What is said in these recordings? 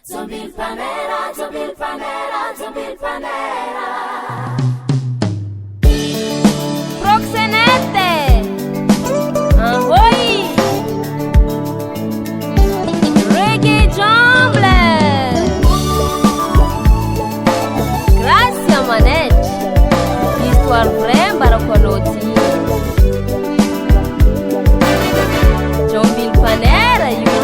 Zombil Panera, Zombil Panera, Zombil Panera. Proxenete. Ahoy. Reggae Jungle. Gracia Manette. Histoire vraie Barakonoti. Zombil Panera io.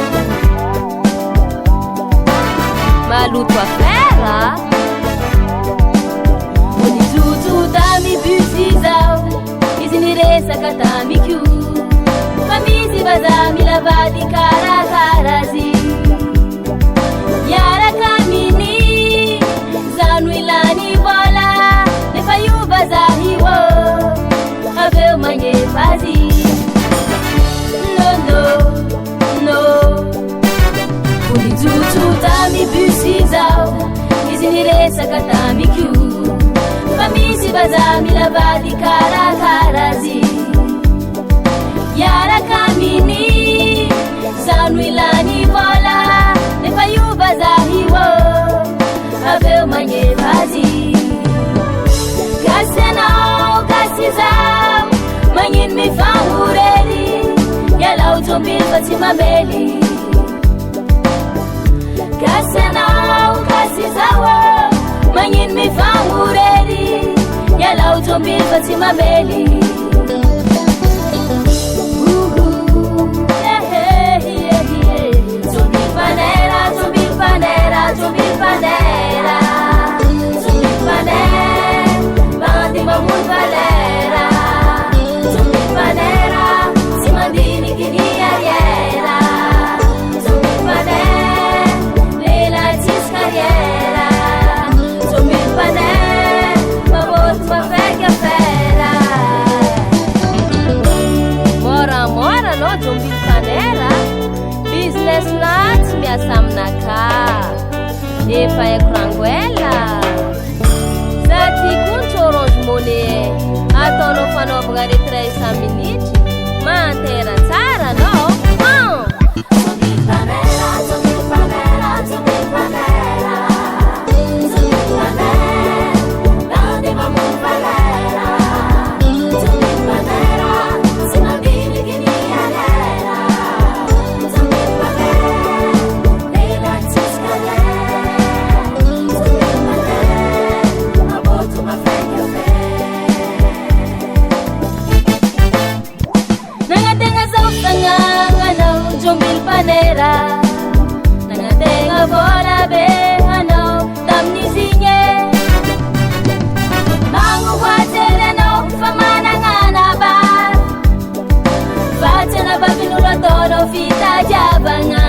Maluto a ferra. Unizuzu dami busizao. Iziniresa katami kyu. Mamizi bazami lavadi karakarazi. Yara kamini. Zanu ilani bola. Nefayu bazahiwo. Aveu manye fazi. No. Unizuzu dami busizao. Iziniresa katami kyu. Mamizi bazami lavadi karakarazi. Yara kamini. Zanu ilani bola. Nefayu bazahiwo. Aveu manye fazi. Gasenao, gasizao. Manyin mi famureli. Yalau Zombil Fatima Meli. Gasenao, gasizao. Manyin mi famureli. Yalau Zombil Fatima Meli. Zombil Panera, Zombil Panera, Zombil Panera. Zombil Panera, bandi mamul valera. Zombil Panera, si mandini kini ariera. Zombil Panera, lela tis carriera. Zombil Panera, mabot mafega fera. Mora no Zombil Panera. Business nuts miasa aminaka. Efa haiko rangoela. Zaty kontsy Orange Money. Ataonao fanaovagna retrait isan-minitry. Mantera tsara anao. Zombil Panera, Zombil Panera, Zombil Panera. Zombil Panera, bandi mamul valera. Zombil Panera, si mandini kini ariera. Zombil Panera, lela tis carriera. Zombil Panera, maboto mafega Nangatenga sa usanganga Zombil Panera. Nangatenga bola be ano tamnizinye. Mangu watele no famanangana ba. Fatena babinulo todo fita jabanga.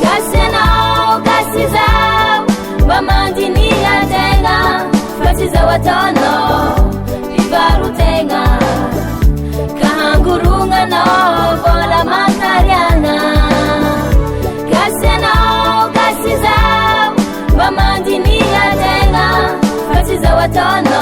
Gasenao, gasizao. Bamandini atenga. Fatiza watono. Vivaru tenga. Kahangurunga no bola makariana. Gasenao, gasizao. Bamandini atenga. Fatiza watono.